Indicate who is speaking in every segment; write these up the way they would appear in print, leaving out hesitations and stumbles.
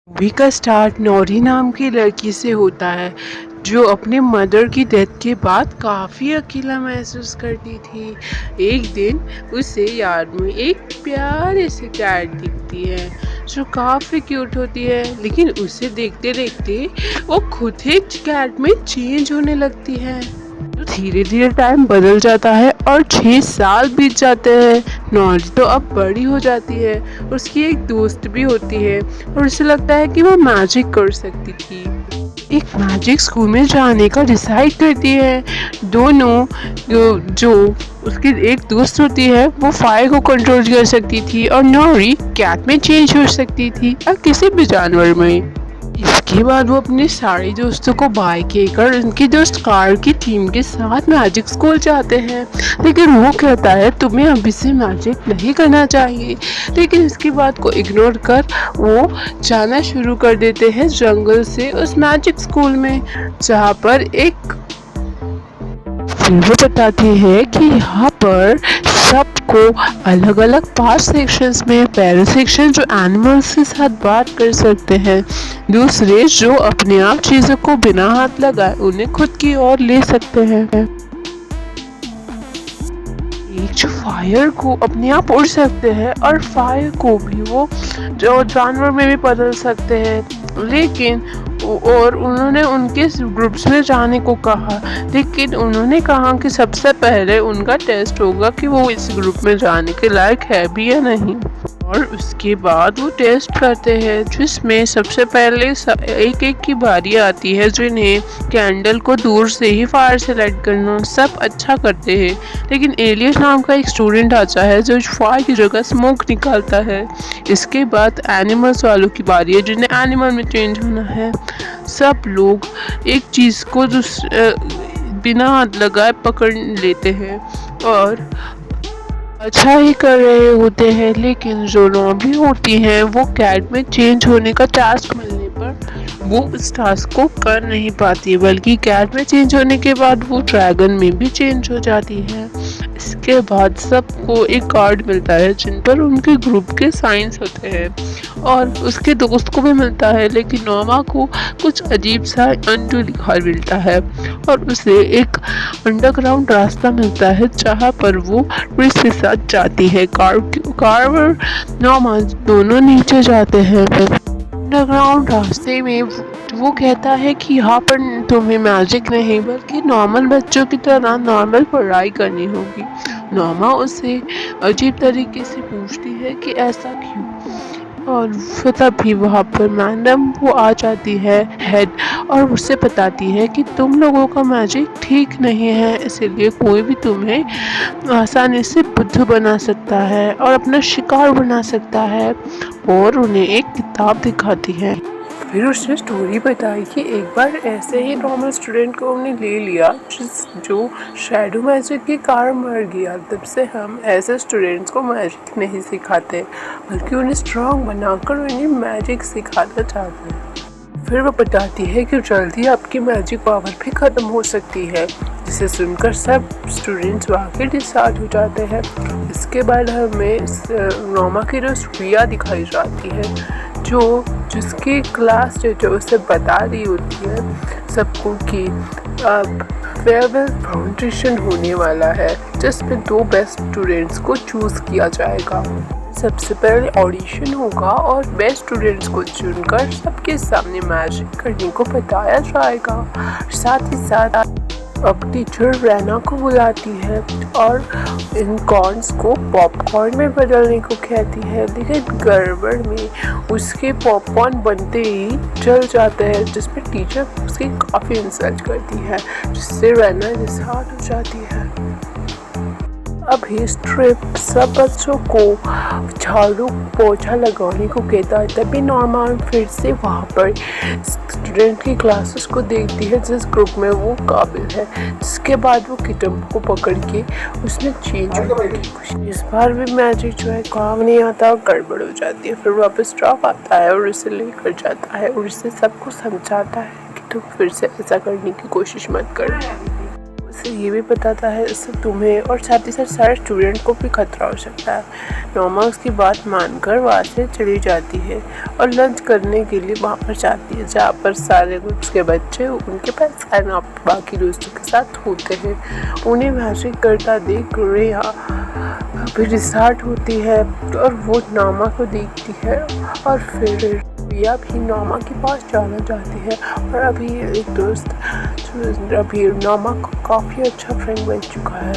Speaker 1: Movie का start नौरी नाम की लड़की से होता है जो अपने मदर की डेथ के बाद काफ़ी अकेला महसूस करती थी। एक दिन उसे याद में एक प्यारे से कैट दिखती है जो काफ़ी क्यूट होती है, लेकिन उसे देखते देखते वो खुद ही कैट में चेंज होने लगती है। तो धीरे धीरे टाइम बदल जाता है और 6 साल बीत जाते हैं। नॉलेज तो अब बड़ी हो जाती है। उसकी एक दोस्त भी होती है और उसे लगता है कि वो मैजिक कर सकती थी। एक मैजिक स्कूल में जाने का डिसाइड करती है। दोनों जो उसकी एक दोस्त होती है वो फायर को कंट्रोल कर सकती थी और नॉरी कैट में चेंज हो सकती थी और किसी भी जानवर में। इसके बाद वो अपने सारे दोस्तों को बाय कहकर उनकी दोस्त कार की टीम के साथ मैजिक स्कूल जाते हैं, लेकिन वो कहता है तुम्हें अभी से मैजिक नहीं करना चाहिए। लेकिन इसकी बात को इग्नोर कर वो जाना शुरू कर देते हैं जंगल से उस मैजिक स्कूल में, जहाँ पर एक फिर वो बताती है कि यहाँ पर सबको अलग अलग 5 सेक्शंस में, पहले सेक्शन जो एनिमल्स के साथ बात कर सकते हैं, दूसरे जो अपने आप चीज़ों को बिना हाथ लगाए उन्हें खुद की ओर ले सकते हैं, एक जो फायर को अपने आप उड़ सकते हैं और फायर को भी वो जो जानवर में भी बदल सकते हैं। लेकिन और उन्होंने उनके ग्रुप्स में जाने को कहा, लेकिन उन्होंने कहा कि सबसे पहले उनका टेस्ट होगा कि वो इस ग्रुप में जाने के लायक है भी या नहीं। और उसके बाद वो टेस्ट करते हैं जिसमें सबसे पहले एक एक की बारी आती है, जिन्हें कैंडल को दूर से ही फायर से लाइट करना सब अच्छा करते हैं। लेकिन एलियट नाम का एक स्टूडेंट आता है जो फायर की जगह स्मोक निकालता है। इसके बाद एनिमल्स वालों की बारी है जिन्हें एनिमल में चेंज होना है। सब लोग एक चीज़ को बिना हाथ लगाए पकड़ लेते हैं और अच्छा ही कर रहे होते हैं, लेकिन जो नॉबी होती हैं वो कैट में चेंज होने का टास्क मिलने पर वो उस टास्क को कर नहीं पाती, बल्कि कैट में चेंज होने के बाद वो ड्रैगन में भी चेंज हो जाती है। इसके बाद सबको एक कार्ड मिलता है जिन पर उनके ग्रुप के साइंस होते हैं और उसके दोस्त को भी मिलता है, लेकिन नोमा को कुछ अजीब सा अनटू लिखा मिलता है और उसे एक अंडरग्राउंड रास्ता मिलता है जहाँ पर वो क्रिस के साथ जाती है। कार और नोमा दोनों नीचे जाते हैं। अंडरग्राउंड रास्ते में वो कहता है कि यहाँ पर तुम्हें मैजिक नहीं बल्कि नॉर्मल बच्चों की तरह नॉर्मल पढ़ाई करनी होगी। नोमा उससे अजीब तरीके से पूछती है कि ऐसा क्यों, और फिर तभी वहाँ पर मैडम वो आ जाती है हेड और उससे बताती है कि तुम लोगों का मैजिक ठीक नहीं है, इसीलिए कोई भी तुम्हें आसानी से बुद्धू बना सकता है और अपना शिकार बना सकता है, और उन्हें एक किताब दिखाती है। फिर उसने स्टोरी बताई कि एक बार ऐसे ही नॉर्मल स्टूडेंट को हमने ले लिया जो शैडो मैजिक के कारण मर गया। तब से हम ऐसे स्टूडेंट्स को मैजिक नहीं सिखाते बल्कि उन्हें स्ट्रॉन्ग बनाकर उन्हें मैजिक सिखाना चाहते हैं। फिर वो बताती है कि जल्दी आपकी मैजिक पावर भी ख़त्म हो सकती है, जिसे सुनकर सब स्टूडेंट्स वाकई डिसहार्ट हो जाते हैं। इसके बाद हमें नोमा की जो रिया दिखाई जाती है जिसकी क्लास टीचर उसे बता रही होती है सबको कि अब फेयरवेल फाउंडेशन होने वाला है जिसमें 2 बेस्ट स्टूडेंट्स को चूज़ किया जाएगा। सबसे पहले ऑडिशन होगा और बेस्ट स्टूडेंट्स को चुनकर सबके सामने मैजिक करने को बताया जाएगा। साथ ही साथ अब टीचर रैना को बुलाती है और इन कॉर्न्स को पॉपकॉर्न में बदलने को कहती है, लेकिन गड़बड़ में उसके पॉपकॉर्न बनते ही जल जाते हैं, जिसमें टीचर उसकी काफ़ी इंसल्ट करती है, जिससे रैना डिसहार्ट हो जाती है। अब ही स्ट्रिप सब बच्चों को झाड़ू पोछा लगाने को कहता है। तभी नॉर्मा फिर से वहाँ पर स्टूडेंट की क्लासेस को देखती है जिस ग्रुप में वो काबिल है, जिसके बाद वो किटम को पकड़ के उसमें चेंज होने की कोशिश। इस बार भी मैजिक जो है काम नहीं आता और गड़बड़ हो जाती है। फिर वापस स्टॉप आता है और उसे लेकर जाता है और उसे सबको समझाता है कि तुम फिर से ऐसा करने की कोशिश मत करो। इससे ये भी बताता है इससे तुम्हें और साथ ही साथ सारे स्टूडेंट को भी खतरा हो सकता है। नोमा उसकी बात मानकर वहाँ से चली जाती है और लंच करने के लिए वहाँ पर जाती है, जहाँ पर सारे उसके बच्चे उनके पास खाना बाकी दोस्तों के साथ होते हैं। उन्हें वहाँ से करता देख रिया फिर स्टार्ट होती है और वो नोमा को देखती है और फिर रिया भी नोमा के पास जाना चाहती है। और अभी एक दोस्त अभी नोमा का काफ़ी अच्छा फ्रेंड बन चुका है,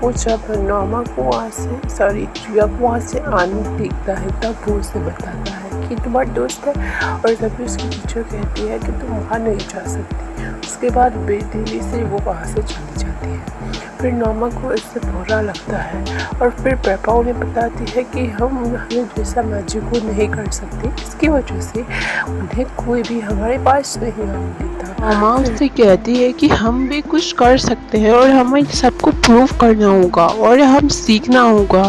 Speaker 1: वो जब नोमा को वहाँ से रिया को वहाँ से आने देखता है तब वो उसे बताता है कि तुम्हारा दोस्त है। और तभी उसकी टीचर कहती है कि तुम वहाँ नहीं जा सकती। उसके बाद बेदिली से वो वहाँ से चली जाती है। फिर नोमा को इससे बुरा लगता है और फिर पेपा उन्हें बताती है कि हम जैसा मैजिक को नहीं कर सकते, इसकी वजह से उन्हें कोई भी हमारे पास नहीं आने देता।
Speaker 2: मामा उससे कहती है कि हम भी कुछ कर सकते हैं और हमें सबको प्रूव करना होगा और हम सीखना होगा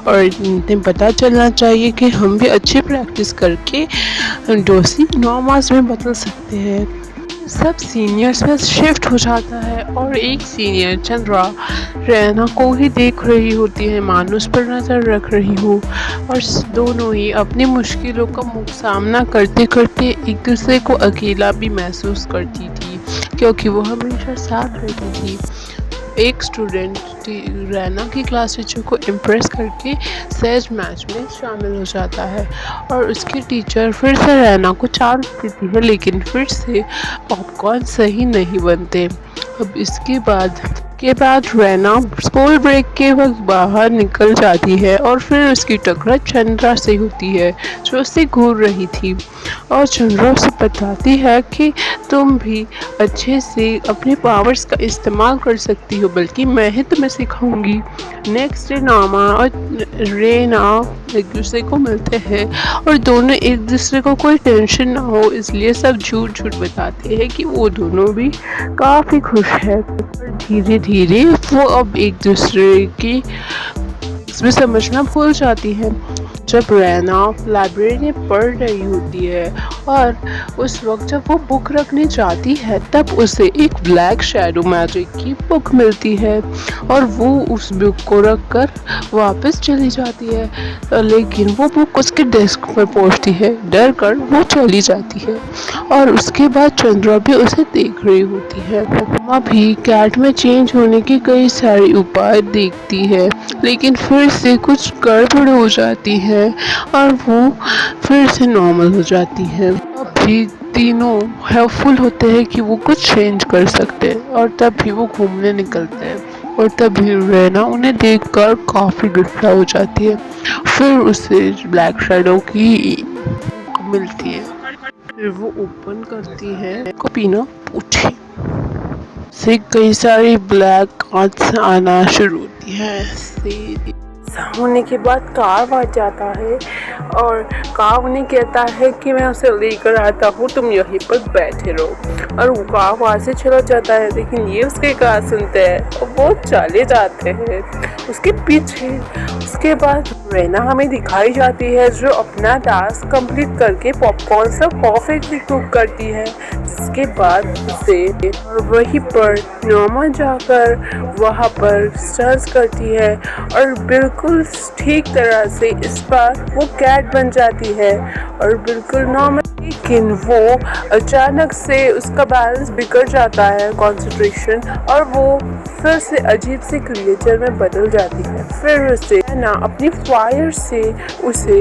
Speaker 2: और इन्हें पता चलना चाहिए कि हम भी अच्छी प्रैक्टिस करके डोसी नॉर्मास में बदल सकते हैं। सब सीनियर्स में शिफ्ट हो जाता है और एक सीनियर चंद्रा रैना को ही देख रही होती है, मानुस पर नज़र रख रही हो और दोनों ही अपनी मुश्किलों का सामना करते करते एक दूसरे को अकेला भी महसूस करती थी, क्योंकि वो हमेशा साथ रहती थी। एक स्टूडेंट रैना की क्लास टीचर को इम्प्रेस करके सहज मैच में शामिल हो जाता है और उसकी टीचर फिर से रैना को चांस देती है, लेकिन फिर से पॉपकॉर्न सही नहीं बनते। अब इसके बाद रैना स्कूल ब्रेक के वक्त बाहर निकल जाती है और फिर उसकी टकरार चंद्रा से होती है जो उससे घूर रही थी और चंद्रा उसे बताती है कि तुम भी अच्छे से अपने पावर्स का इस्तेमाल कर सकती हो, बल्कि मैं ही तुम्हें सिखाऊंगी। नेक्स्ट डे नोमा और रैना एक दूसरे को मिलते हैं और दोनों एक दूसरे को कोई टेंशन ना हो इसलिए सब झूठ बताते हैं कि वो दोनों भी काफ़ी खुश है। धीरे धीरे वो अब एक दूसरे की इसमें समझना भूल जाती है। जब रैना लाइब्रेरी में पढ़ रही होती है और उस वक्त जब वो बुक रखने जाती है तब उसे एक ब्लैक शैडो मैजिक की बुक मिलती है और वो उस बुक को रखकर वापस चली जाती है, लेकिन वो बुक उसके डेस्क पर पहुंचती है। डर कर वो चली जाती है और उसके बाद चंद्रा भी उसे देख रही होती है। मम्मा भी कैट में चेंज होने के कई सारे उपाय देखती है, लेकिन फिर से कुछ गड़बड़ हो जाती है और वो फिर से नॉर्मल हो जाती है। अभी तीनों हेल्पफुल होते हैं कि वो कुछ चेंज कर सकते हैं और तब भी वो घूमने निकलते हैं और तभी रैना उन्हें देखकर काफ़ी गुस्सा हो जाती है। फिर उसे ब्लैक शैडो की मिलती है, फिर वो ओपन करती है को पीना पूछे से कई सारी ब्लैक कार्ड्स आना शुरू होती है।
Speaker 1: होने के बाद कार आ जाता है और कार उन्हें कहता है कि मैं उसे लेकर आता हूँ, तुम यहीं पर बैठे रहो। और वो कार वहाँ से चला जाता है, लेकिन ये उसके कार सुनते हैं और वो चले जाते हैं उसके पीछे। उसके बाद रैना हमें दिखाई जाती है जो अपना टास्क कंप्लीट करके पॉपकॉर्न सब परफेक्टली कुक करती है, जिसके बाद उसे वहीं पर नोमा जाकर वहाँ पर सर्च करती है और बिल्कुल ठीक तरह से इस बार वो कैट बन जाती है और बिल्कुल नॉर्मल। लेकिन वो अचानक से उसका बैलेंस बिगड़ जाता है, कंसंट्रेशन, और वो फिर से अजीब से क्रिएचर में बदल जाती है। फिर उसे ना अपनी फायर से उसे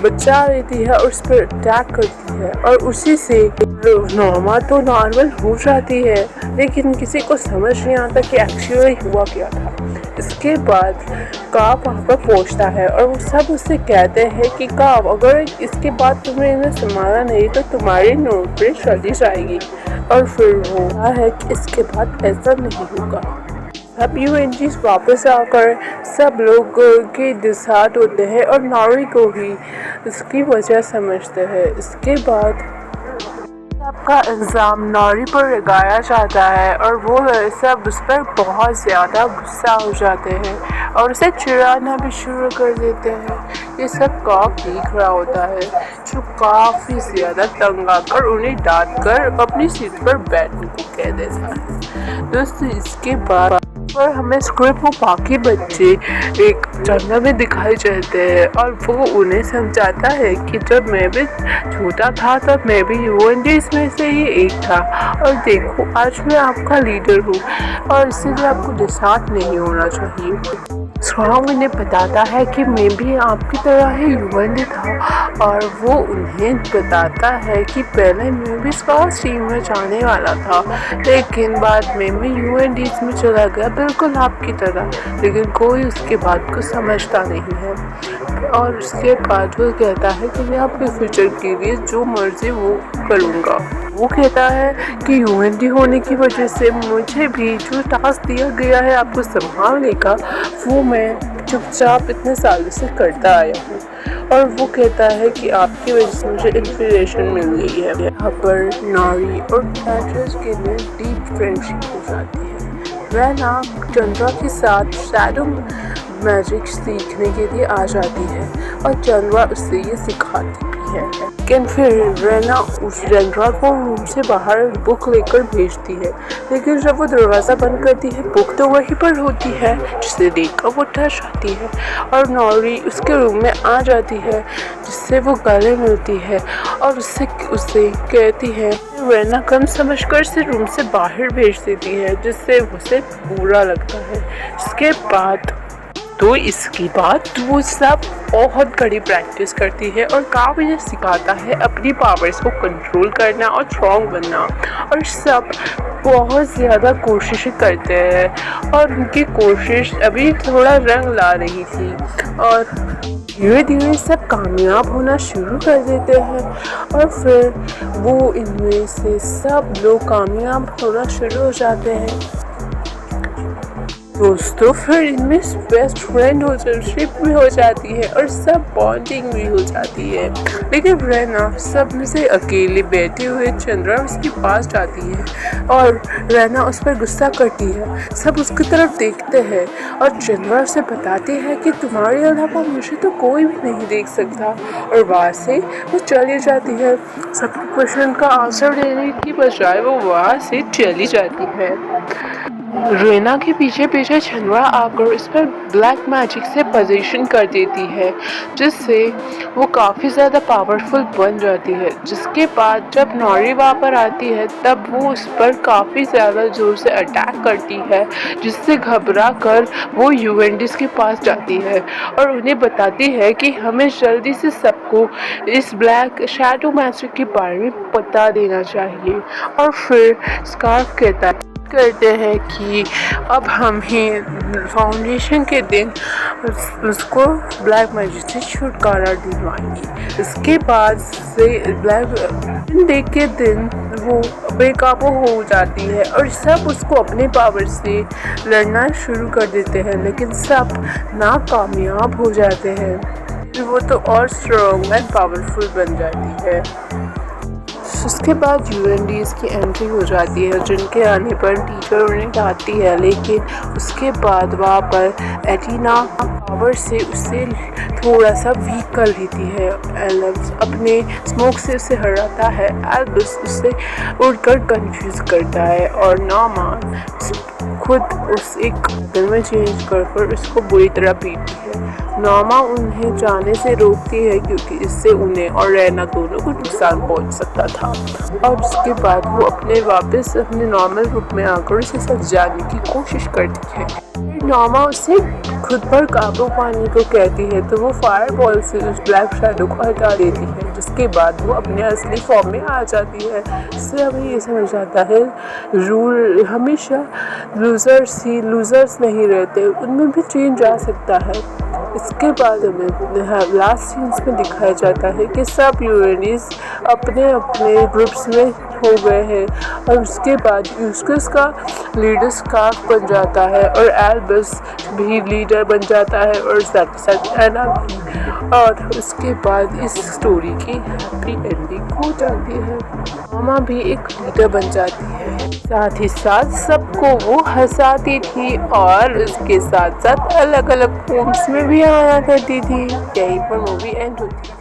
Speaker 1: बचा लेती है और उस पर अटैक करती है और उसी से नोमा तो नॉर्मल हो जाती है, लेकिन किसी को समझ नहीं आता कि एक्चुअली हुआ क्या था। इसके बाद काव वहाँ पर पहुँचता है और वो सब उससे कहते हैं कि काव, अगर इसके बाद तुमने इन्हें संभाला नहीं तो तुम्हारी नौकरी चली जाएगी। और फिर वो है कि इसके बाद ऐसा नहीं होगा। अब यूएनजीज वापस आकर सब लोग के साथ होते हैं और नॉरी को भी इसकी वजह समझते हैं। इसके बाद सबका इल्ज़ाम नॉरी पर लगाया जाता है और वो सब उस पर बहुत ज़्यादा गुस्सा हो जाते हैं और उसे चिढ़ाना भी शुरू कर देते हैं ये सब कॉक देख रहा होता है, जो काफ़ी ज़्यादा तंग आकर उन्हें डांट कर अपनी सीट पर बैठने को कह देता है। दोस्तों इसके बाद पर हमें स्क्रिप्ट में बाकी बच्चे एक जंगल में दिखाई देते हैं और वो उन्हें समझाता है कि जब मैं भी छोटा था तब मैं भी यूएनडीज में से ही एक था, और देखो आज मैं आपका लीडर हूँ और इसीलिए आपको डिसहार्ट नहीं होना चाहिए। स्ट्रॉन्ग उन्हें बताता है कि मैं भी आपकी तरह ही यूएनडी था, और वो उन्हें बताता है कि पहले मैं भी स्काउट्स टीम में जाने वाला था, लेकिन बाद में मैं यूएनडीज में चला गया बिल्कुल आपकी तरह, लेकिन कोई उसके बात को समझता नहीं है। और उसके बाद वो कहता है कि मैं आपके फ्यूचर के लिए जो मर्जी वो करूँगा। वो कहता है कि यूएनडी होने की वजह से मुझे भी जो टास्क दिया गया है आपको संभालने का, वो मैं चुपचाप इतने सालों से करता आया हूँ। और वो कहता है कि आपकी वजह से मुझे इंस्पिरेशन मिल गई है। यहाँ पर नॉरी और पैट्रिस के लिए डीप फ्रेंडशिप हो जाती है। रेना चंद्रा के साथ शैडो मैजिक सीखने के लिए आ जाती है और चंद्रा उससे ये सिखाती भी है। लेकिन फिर रेना उस चंद्रा को रूम से बाहर बुक लेकर भेजती है, लेकिन जब वो दरवाज़ा बंद करती है बुक तो वहीं पर होती है, जिसे देखकर वो डर जाती है और नॉरी उसके रूम में आ जाती है, जिससे वो गले मिलती है और उससे कहती है रेना कम समझकर से रूम से बाहर भेज देती है, जिससे उसे बुरा लगता है। इसके बाद वो सब बहुत कड़ी प्रैक्टिस करती है और काम इन्हें सिखाता है अपनी पावर्स को कंट्रोल करना और स्ट्रॉन्ग बनना, और सब बहुत ज़्यादा कोशिशें करते हैं और उनकी कोशिश अभी थोड़ा रंग ला रही थी, और धीरे धीरे सब कामयाब होना शुरू कर देते हैं। और फिर वो इनमें से सब लोग कामयाब होना शुरू हो जाते हैं। दोस्तों फिर इनमें बेस्ट फ्रेंड रिलेशनशिप भी हो जाती है और सब बॉन्डिंग भी हो जाती है। लेकिन रेना सब में से अकेले बैठे हुए चंद्रा उसके पास जाती है और रेना उस पर गुस्सा करती है। सब उसकी तरफ देखते हैं और चंद्रा उसे बताती है कि तुम्हारे अलावा मुझे तो कोई भी नहीं देख सकता, और वहाँ से वो चली जाती है। सबके क्वेश्चन का आंसर देने की बजाय वो वहाँ से चली जाती है। रेना के पीछे पीछे चंद्रा आकर इस पर ब्लैक मैजिक से पोजीशन कर देती है, जिससे वो काफ़ी ज़्यादा पावरफुल बन जाती है। जिसके बाद जब नॉरी वहाँ पर आती है तब वो उस पर काफ़ी ज़्यादा ज़ोर से अटैक करती है, जिससे घबरा कर वो यूएनडीज के पास जाती है और उन्हें बताती है कि हमें जल्दी से सबको इस ब्लैक शैडो मैजिक के बारे में पता देना चाहिए। और फिर स्कार्फ कहते हैं कि अब हम ही फाउंडेशन के दिन उसको ब्लैक मैजिक से छुटकारा दिलवाएंगे। इसके बाद से ब्लैक डे के दिन वो बेकाबू हो जाती है और सब उसको अपने पावर से लड़ना शुरू कर देते हैं, लेकिन सब नाकामयाब हो जाते हैं। वो तो और स्ट्रॉन्ग एंड पावरफुल बन जाती है। उसके बाद यूएनडीज की एंट्री हो जाती है, जिनके आने पर टीचर उन्हें डांटती है, लेकिन उसके बाद वहाँ पर एटिना पावर से उसे थोड़ा सा वीक कर देती है। एल्बस अपने स्मोक से उसे हराता है। एल्बस उसे उड़कर कंफ्यूज करता है और नॉर्मान खुद उस एक दिल में चेंज कर उसको बुरी तरह पीटती है। नॉर्मा उन्हें जाने से रोकती है क्योंकि इससे उन्हें और रेना दोनों को नुकसान पहुंच सकता था, और उसके बाद वो वापस अपने नॉर्मल रूप में आकर उसे समझाने की कोशिश करती है। नॉर्मा उसे खुद पर काबू पाने को कहती है तो वो फायर बॉल से उस ब्लैक शैडो को हटा देती है, जिसके बाद वो अपने असली फॉर्म में आ जाती है। इससे हमें ये समझ आता है रूल हमेशा लूजर्स नहीं रहते, उनमें भी चेंज आ सकता है। इसके बाद हमें लास्ट सीन्स में दिखाया जाता है कि सब यूएनडीज अपने अपने ग्रुप्स में हो गए हैं, और उसके बाद यूस्कस का लीडर स्कार्फ बन जाता है और एल्बस भी लीडर बन जाता है और साथ ही साथ एना भी, और उसके बाद इस स्टोरी की हैप्पी एंडिंग हो जाती है। मामा भी एक लीडर बन जाती है। साथ ही साथ सबको वो हंसाती थी और उसके साथ साथ अलग अलग फॉर्म्स में भी आया करती थी। यहीं पर मूवी एंड होती है।